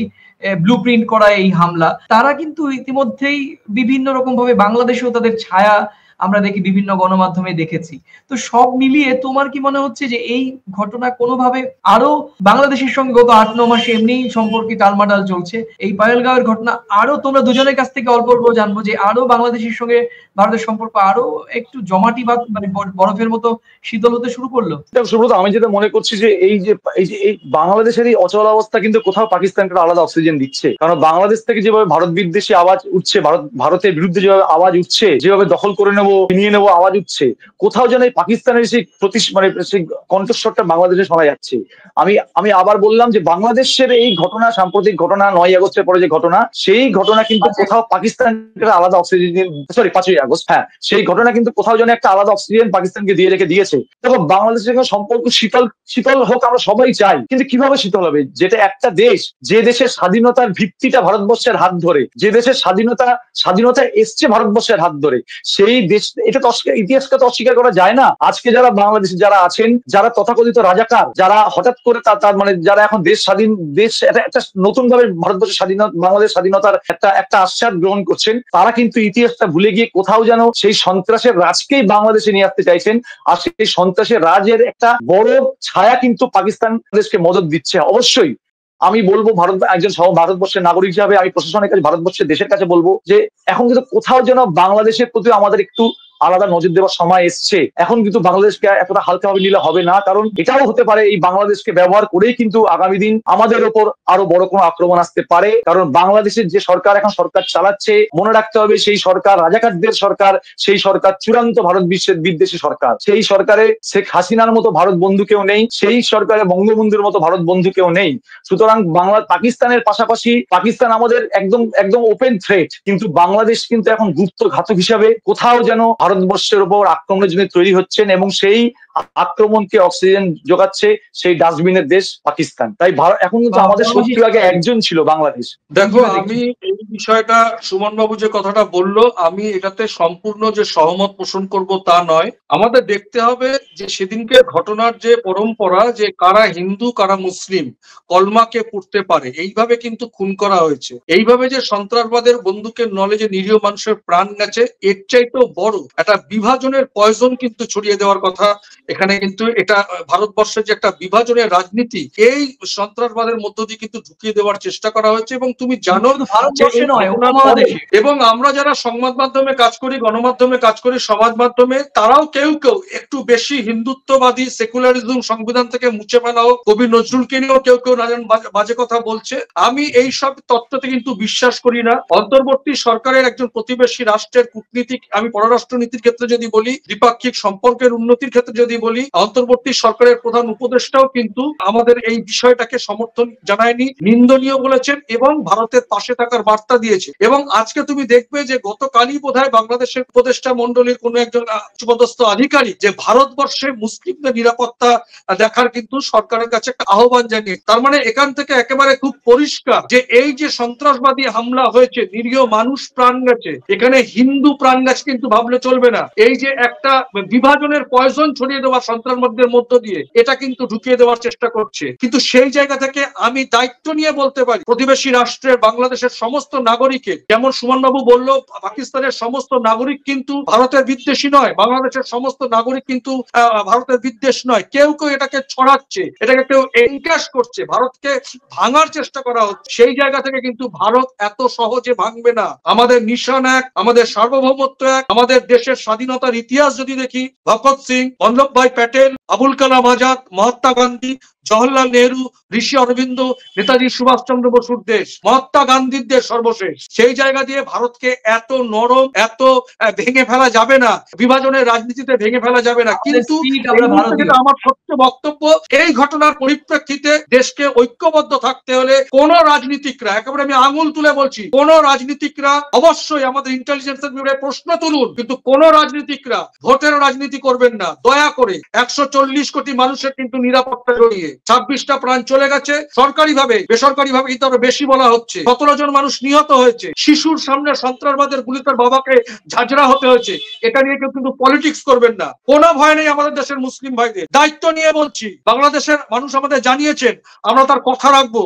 ব্লুপ্রিন্ট করা এই হামলা, তারা কিন্তু ইতিমধ্যেই বিভিন্ন রকম ভাবে বাংলাদেশেও তাদের ছায়া আমরা দেখি বিভিন্ন গণমাধ্যমে দেখেছি। তো সব মিলিয়ে তোমার কি মনে হচ্ছে যে এই ঘটনা কোনোভাবে আরো বাংলাদেশের সঙ্গে গত 8-9 মাসে এমনি সম্পর্কে টালমাটাল চলছে, এই পাহেলগাঁওয়ের ঘটনা আরো তোমরা দুজনের কাছ থেকে অল্প অল্প জানবো যে আরো বাংলাদেশের সঙ্গে ভারতের সম্পর্ক আরো একটু জমাটি বা মানে বরফের মতো শীতল হতে শুরু করলো? সুব্রত, আমি যেটা মনে করছি যে এই বাংলাদেশের এই অচল অবস্থা কিন্তু কোথাও পাকিস্তানকে আলাদা অক্সিজেন দিচ্ছে। কারণ বাংলাদেশ থেকে যেভাবে ভারত বিদ্বেষী আওয়াজ উঠছে, ভারতের বিরুদ্ধে যেভাবে আওয়াজ উঠছে, যেভাবে দখল করে নেবো, নিয়ে নেবো আওয়াজ উঠছে, কোথাও যেন এই পাকিস্তানের সেই মানে সেই কণ্ঠস্বরটা বাংলাদেশে শোনা যাচ্ছে। আমি আবার বললাম যে বাংলাদেশের এই ঘটনা, সাম্প্রতিক ঘটনা, 9ই আগস্টের পরে যে ঘটনা, সেই ঘটনা কিন্তু কোথাও পাকিস্তানকে আলাদা অক্সিজেন, সরি 5ই আগস্ট, হ্যাঁ, সেই ঘটনা কিন্তু কোথাও যেন একটা আলাদা অক্সিজেন পাকিস্তানকে দিয়ে রেখে দিয়েছে। দেখো, বাংলাদেশের সঙ্গে সম্পর্ক শীতল হোক আমরা সবাই চাই, কিন্তু কিভাবে শীতল হবে? যেটা একটা দেশ, যে দেশের স্বাধীনতার ভিত্তিটা ভারতবর্ষের হাত ধরে, যে দেশের স্বাধীনতা এসছে ভারতবর্ষের হাত ধরে, সেই দেশ, এটা তো ইতিহাসকে তো অস্বীকার করা যায় না। আজকে যারা বাংলাদেশে যারা আছেন, যারা তথাকথিত রাজাকার, যারা হঠাৎ করে তার মানে যারা এখন দেশ একটা নতুন ভাবে ভারতবর্ষের বাংলাদেশ স্বাধীনতার একটা আশ্বাস গ্রহণ করছেন, তারা কিন্তু ইতিহাসটা ভুলে গিয়ে কোথাও যেন সেই সন্ত্রাসের রাজকেই বাংলাদেশে নিয়ে আসতে চাইছেন। আর সেই সন্ত্রাসের রাজের একটা বড় ছায়া কিন্তু পাকিস্তান দেশকে মদত দিচ্ছে। অবশ্যই আমি বলবো, একজন ভারতবর্ষের নাগরিক হিসাবে আমি প্রশাসনের কাছে, ভারতবর্ষের দেশের কাছে বলবো যে এখন কিন্তু কোথাও যেন বাংলাদেশের প্রতি আমাদের একটু আলাদা নজর দেওয়ার সময় এসছে। এখন কিন্তু বাংলাদেশকে এতটা হালকাভাবে নিলে হবে না, কারণ এটাও হতে পারে এই বাংলাদেশকে ব্যবহার করেই কিন্তু আগামী দিন আমাদের ওপর আরো বড় কোনো আক্রমণ আসতে পারে। কারণ বাংলাদেশের যে সরকার এখন সরকার চালাচ্ছে, মনে রাখতে হবে সেই সরকার রাজাকারদের সরকার, সেই সরকার চূড়ান্ত ভারত বিদ্বেষী সরকার। সেই সরকারে শেখ হাসিনার মতো ভারত বন্ধু কেউ নেই, সেই সরকারে বঙ্গবন্ধুর মতো ভারত বন্ধু কেউ নেই। সুতরাং পাকিস্তানের পাশাপাশি পাকিস্তান আমাদের একদম ওপেন থ্রেট, কিন্তু বাংলাদেশ কিন্তু এখন গুপ্ত ঘাতক হিসাবে কোথাও যেন ভারতবর্ষের উপর আক্রমণের জন্য তৈরি হচ্ছেন, এবং সেই আক্রমণকে অক্সিজেন যোগাচ্ছে সেই ডাস্টবিনের দেশ পাকিস্তান। তাই এখন কিন্তু আমাদের শত্রু আগে একজন ছিল, বাংলাদেশ। দেখো, আমি এই বিষয়টা সুমন বাবু যে কথাটা বললো, আমি এটাতে সম্পূর্ণ যে সহমত পোষণ করব তা নয়। আমাদের দেখতে হবে যে সেদিনকে ঘটনার যে পরম্পরা, যে কারা হিন্দু কারা মুসলিম কলমাকে পড়তে পারে, এইভাবে কিন্তু খুন করা হয়েছে। এইভাবে যে সন্ত্রাসবাদের বন্দুকের নলে যে নিরীহ মানুষের প্রাণ গেছে, এর চাইতেও বড় একটা বিভাজনের পয়জন কিন্তু ছড়িয়ে দেওয়ার কথা এখানে। কিন্তু এটা ভারতবর্ষের যে একটা বিভাজনের রাজনীতি, এই সন্ত্রাসবাদের মধ্য দিয়ে কিন্তু ঢুকিয়ে দেওয়ার চেষ্টা করা হয়েছে। এবং তুমি জানো, এবং আমরা যারা সংবাদ মাধ্যমে কাজ করি, গণমাধ্যমে কাজ করি, সমাজ মাধ্যমে, তারাও কেউ একটু বেশি হিন্দুত্ববাদী, সেকুলারিজম সংবিধান থেকে মুছে ফেলাও, কবি নজরুলকে নিয়েও কেউ বাজে কথা বলছে। আমি এই সব তত্ত্বতে কিন্তু বিশ্বাস করি না। অন্তর্বর্তী সরকারের একজন প্রতিবেশী রাষ্ট্রের কূটনীতিক, আমি পররাষ্ট্র নীতির ক্ষেত্রে যদি বলি, দ্বিপাক্ষিক সম্পর্কের উন্নতির ক্ষেত্রে যদি বলি, অন্তর্বর্তী সরকারের প্রধান উপদেষ্টাও কিন্তু আমাদের এই বিষয়টাকে সমর্থন জানায়নি, নিন্দনীয় বলেছেন এবং ভারতের পাশে থাকার বার্তা দিয়েছে। এবং আজকে তুমি দেখবে যে গতকালই বোধহয় বাংলাদেশের উপদেষ্টা মন্ডলীর কোন একজন উচ্চপদস্থ আধিকারিক যে ভারতবর্ষে মুসলিমদের নিরাপত্তা দেখার কিন্তু সরকারের কাছে একটা আহ্বান জানিয়ে, তার মানে এখান থেকে একেবারে খুব পরিষ্কার যে এই যে সন্ত্রাসবাদী হামলা হয়েছে, নিরীহ মানুষ প্রাণ গেছে, এখানে হিন্দু প্রাণ গেছে কিন্তু ভাবলে চলবে না। এই যে একটা বিভাজনের পয়জন ছড়িয়ে দেওয়া সন্ত্রাসবাদীদের মধ্য দিয়ে, এটা কিন্তু ঢুকিয়ে দেওয়ার চেষ্টা করছে। কিন্তু সেই জায়গা থেকে আমি দায়িত্ব নিয়ে বলতে পারি, প্রতিবেশী রাষ্ট্রের বাংলাদেশের সমস্ত নাগরিকের, যেমন সুমন বাবু বলল, পাকিস্তানের সমস্ত নাগরিক কিন্তু ভারতের বিদ্বেষী নয়, বাংলাদেশের সমস্ত নাগরিক কিন্তু ভারতের বিদ্বেষ নয়। কেউ এটাকে ছড়াচ্ছে, এটাকে কেউ এনক্যাশ করছে, ভারতকে ভাঙার চেষ্টা করা হচ্ছে। সেই জায়গা থেকে কিন্তু ভারত এত সহজে ভাঙবে না। আমাদের নিশান এক, আমাদের সার্বভৌমত্ব এক। আমাদের দেশের স্বাধীনতার ইতিহাস যদি দেখি, ভগৎ সিং, বল্লভভাই প্যাটেল, আবুল কালাম আজাদ, মহাত্মা গান্ধী, জওহরলাল নেহরু, ঋষি অরবিন্দ, নেতাজি সুভাষচন্দ্র বসুর দেশ, মহাত্মা গান্ধীর দেশ সর্বশেষ। সেই জায়গা দিয়ে ভারতকে এত নরম, এত ভেঙে ফেলা যাবে না, বিভাজনের রাজনীতিতে ভেঙে ফেলা যাবে না। কিন্তু আমার সত্য বক্তব্য, এই ঘটনার পরিপ্রেক্ষিতে দেশকে ঐক্যবদ্ধ থাকতে হলে কোন রাজনীতিকরা, একেবারে আমি আঙুল তুলে বলছি, কোন রাজনীতিকরা অবশ্যই আমাদের ইন্টেলিজেন্সের বিরুদ্ধে প্রশ্ন তুলুন, কিন্তু কোন রাজনীতিকরা ভোটের রাজনীতি করবেন না। দয়া করে 140 কোটি মানুষের কিন্তু নিরাপত্তা জড়িয়ে, 26টা প্রাণ চলে গেছে সরকারিভাবে, বেসরকারিভাবে কিন্তু আরো বেশি বলা হচ্ছে। 17 জন মানুষ নিহত হয়েছে, শিশুর সামনে সন্ত্রাসবাদের গুলিতে বাবাকে ঝাঁঝরা হতে হয়েছে। এটা নিয়ে কেউ কিন্তু পলিটিক্স করবেন না, কোনো ভয় নেই আমাদের দেশের মুসলিম ভাইদের। দায়িত্ব নিয়ে বলছি, বাংলাদেশের মানুষ আমাদের জানিয়েছেন, আমরা তার কথা রাখবো।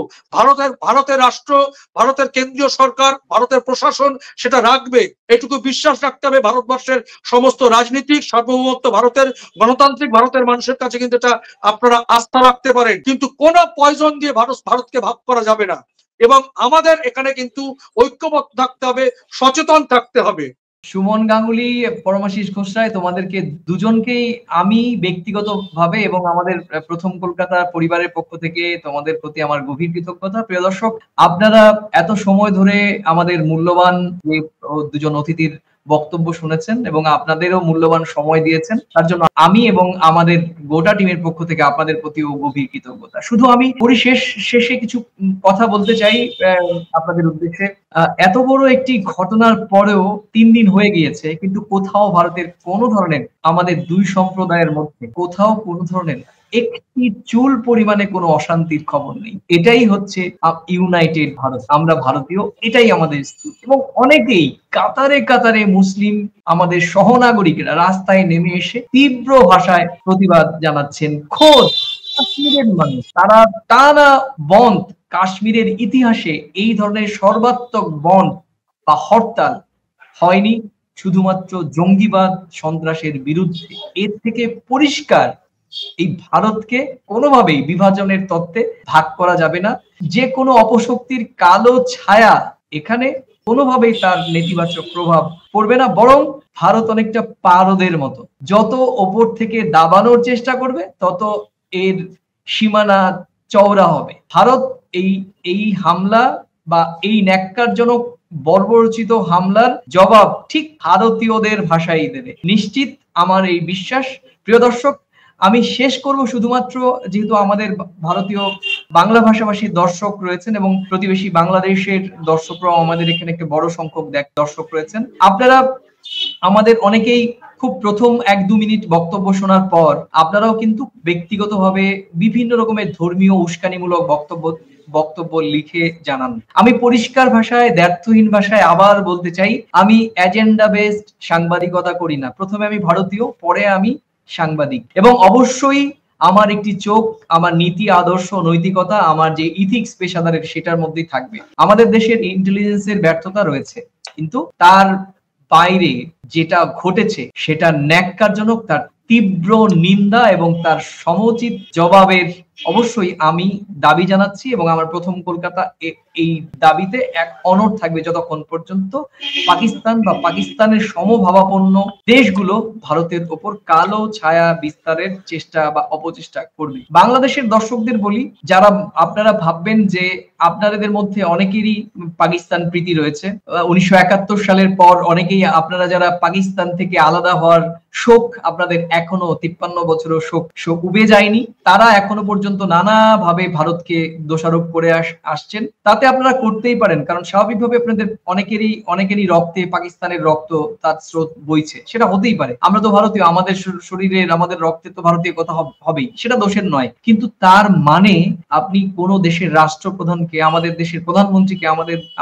ভারতের রাষ্ট্র, ভারতের কেন্দ্রীয় সরকার, ভারতের প্রশাসন সেটা রাখবে, এটুকু বিশ্বাস রাখতে হবে। ভারতবর্ষের সমস্ত রাজনীতিক সার্বভৌমত্ব ভারতের, গণতান্ত্রিক ভারতের মানুষের কাছে কিন্তু এটা আপনারা আস্থা রাখতে পারেন। কিন্তু কোন পয়জন দিয়ে ভারতকে ভাগ করা যাবে না, এবং আমাদের এখানে কিন্তু ঐক্যবদ্ধ থাকতে হবে, সচেতন থাকতে হবে। সুমন গাঙ্গুলি, পরমাশিস ঘোষরায়, তোমাদেরকে দুজনকেই আমি ব্যক্তিগতভাবে এবং আমাদের প্রথম কলকাতা পরিবারের পক্ষ থেকে তোমাদের প্রতি আমার গভীর কৃতজ্ঞতা। প্রিয় দর্শক, আপনারা এত সময় ধরে আমাদের মূল্যবান যে দুজন অতিথির বক্তব্য শুনেছেন এবং আপনাদেরও মূল্যবান সময় দিয়েছেন, তার জন্য আমি এবং আমাদের গোটা টিমের পক্ষ থেকে আপনাদের প্রতিও গভীর কৃতজ্ঞতা। শুধু আমি শেষে কিছু কথা বলতে চাই আপনাদের উদ্দেশ্যে। এত বড় একটি ঘটনার পরেও 3 দিন হয়ে গিয়েছে, কিন্তু কোথাও ভারতের কোনো ধরনের, আমাদের দুই সম্প্রদায়ের মধ্যে কোথাও কোনো ধরনের একটি চুল পরিমাণে কোনো অশান্তির খবর নেই। এটাই হচ্ছে ইউনাইটেড ভারত। আমরা ভারতীয়, এটাই আমাদের স্থিতি। এবং অনেকেই কাতারে কাতারে মুসলিম আমাদের সহনাগরিকেরা রাস্তায় নেমে এসে তীব্র ভাষায় প্রতিবাদ জানাচ্ছেন। খোদ কাশ্মীরের মানুষ, তারা টানা বন্ধ, কাশ্মীরের ইতিহাসে এই ধরনের সর্বাত্মক বন্ধ বা হরতাল হয়নি, শুধুমাত্র জঙ্গিবাদ সন্ত্রাসের বিরুদ্ধে। এর থেকে পরিষ্কার এই ভারতকে কোনোভাবেই বিভাজনের তত্ত্বে ভাগ করা যাবে না। যে কোনো অপশক্তির কালো ছায়া এখানে কোনোভাবেই তার নেতিবাচক প্রভাব পড়বে না, বরং ভারত অনেকটা পারদের মতো, যত ওপর থেকে দাবানোর চেষ্টা করবে তত এর সীমানা চওড়া হবে। ভারত এই হামলা বা এই ন্যাক্কারজনক বর্বরচিত হামলার জবাব ঠিক ভারতীয়দের ভাষাই দেবে, নিশ্চিত আমার এই বিশ্বাস। প্রিয় দর্শক, আমি শেষ করব শুধুমাত্র, যেহেতু আমাদের ভারতীয় বাংলা ভাষাভাষী দর্শক রয়েছেন এবং প্রতিবেশী বাংলাদেশের দর্শকরাও আমাদের এখানে একটা বড় সংখ্যক দর্শক রয়েছেন, আপনারা আমাদের অনেকেই খুব প্রথম 1-2 মিনিট বক্তব্য শোনার পর আপনারাও কিন্তু ব্যক্তিগতভাবে বিভিন্ন রকমের ধর্মীয় উস্কানিমূলক বক্তব্য লিখে জানান। আমি পরিষ্কার ভাষায়, দ্ব্যর্থহীন ভাষায় আবার বলতে চাই, আমি এজেন্ডা বেসড সাংবাদিকতা করি না। প্রথমে আমি ভারতীয়, পরে আমি সাংবাদিক, এবং অবশ্যই আমার একটি চোখ, আমার নীতি, আদর্শ, নৈতিকতা, আমার যে ইথিক্স পেশাদারের, সেটার মধ্যেই থাকবে। আমাদের দেশের ইন্টেলিজেন্সের ব্যর্থতা রয়েছে, কিন্তু তার বাইরে যেটা ঘটেছে সেটা ন্যাক্কারজনক, তার তীব্র নিন্দা এবং তার সমুচিত জবাবের অবশ্যই আমি দাবি জানাচ্ছি। এবং আমার প্রথম কলকাতা এই দাবিতে এক অনড় থাকবে যতক্ষণ পর্যন্ত পাকিস্তান বা পাকিস্তানের সমভাবাপন্ন দেশগুলো ভারতের ওপর কালো ছায়া বিস্তারের চেষ্টা বা অপচেষ্টা করবে। বাংলাদেশের দর্শকদের বলি, যারা আপনারা ভাববেন যে আপনাদের মধ্যে অনেকেরই পাকিস্তান প্রীতি রয়েছে, 1971 সালের পর অনেকেই আপনারা যারা পাকিস্তান থেকে আলাদা হওয়ার শোক আপনাদের এখনো 53 বছরও শোক উবে যায়নি, তারা এখনো পর্যন্ত নানাভাবে ভারতকে দোষারোপ করে আসছেন। তাতে আপনারা করতেই পারেন, কারণ স্বাভাবিকভাবে আপনাদের অনেকেরই রক্তে পাকিস্তানের রক্ত, তার স্রোত বইছে, সেটা হতেই পারে। আমরা তো ভারতীয়, আমাদের শরীরের, আমাদের রক্তে তো ভারতীয় কথা হবেই, সেটা দোষের নয়। কিন্তু তার মানে আপনি কোন দেশের রাষ্ট্রপ্রধানকে, আমাদের দেশের প্রধানমন্ত্রীকে,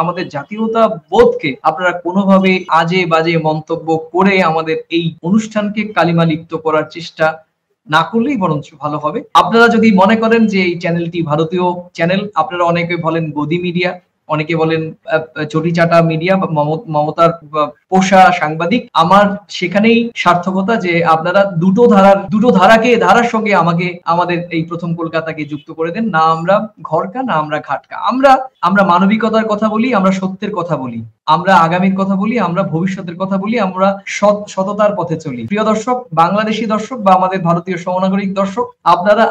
আমাদের জাতীয়তা বোধকে আপনারা কোনোভাবে আজে বাজে মন্তব্য করে আমাদের এই অনুষ্ঠানকে কালিমা লিপ্ত করার চেষ্টা না করলেই বরঞ্চ ভালো হবে। আপনারা যদি মনে করেন যে এই চ্যানেলটি ভারতীয় চ্যানেল, আপনারা অনেকে বলেন গদি মিডিয়া, অনেকে বলেন চটিচাটা মিডিয়া বা মমতার পোষা সাংবাদিক, আমার সেখানেই সার্থকতা যে আপনারা দুটো ধারার সঙ্গে আমাদের এই প্রথম কলকাতাকে যুক্ত করে দেন। না আমরা ঘরকা, না আমরা ঘাটকা, আমরা মানবিকতার কথা বলি, আমরা সত্যের কথা বলি, আমরা আগামীর কথা বলি, আমরা ভবিষ্যতের কথা বলি, আমরা সততার পথে চলি। প্রিয় দর্শক, বাংলাদেশি দর্শক বা আমাদের ভারতীয় সমনাগরিক দর্শক, আপনারা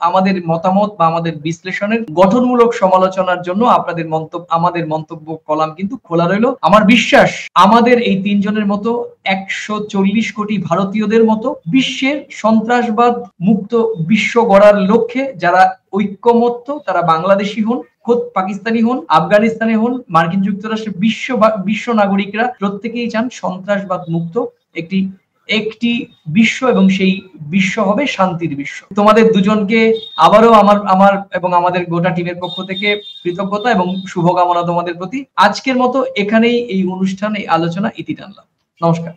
আমাদের মতামত বা আমাদের বিশ্লেষণের গঠনমূলক সমালোচনার জন্য আমাদের মন্তব্য কলাম কিন্তু খোলা রইল। আমার বিশ্বাস আমাদের এই 3 জনের মতো 140 কোটি ভারতীয়দের মতো বিশ্বের সন্ত্রাসবাদ মুক্ত বিশ্ব গড়ার লক্ষ্যে যারা ঐক্যমত্য, তারা বাংলাদেশি হন, খোদ পাকিস্তানি হন, আফগানিস্তানি হন, মার্কিন যুক্তরাষ্ট্রের বিশ্ব নাগরিকরা প্রত্যেকেই চান সন্ত্রাসবাদ মুক্ত একটি একটি বিশ্ব, এবং সেই বিশ্ব হবে শান্তির বিশ্ব। তোমাদের দুজনকে আবারও আমার এবং আমাদের গোটা টিমের পক্ষ থেকে কৃতজ্ঞতা এবং শুভকামনা তোমাদের প্রতি। আজকের মতো এখানেই এই অনুষ্ঠান, এই আলোচনা ইতি টানলাম। নমস্কার।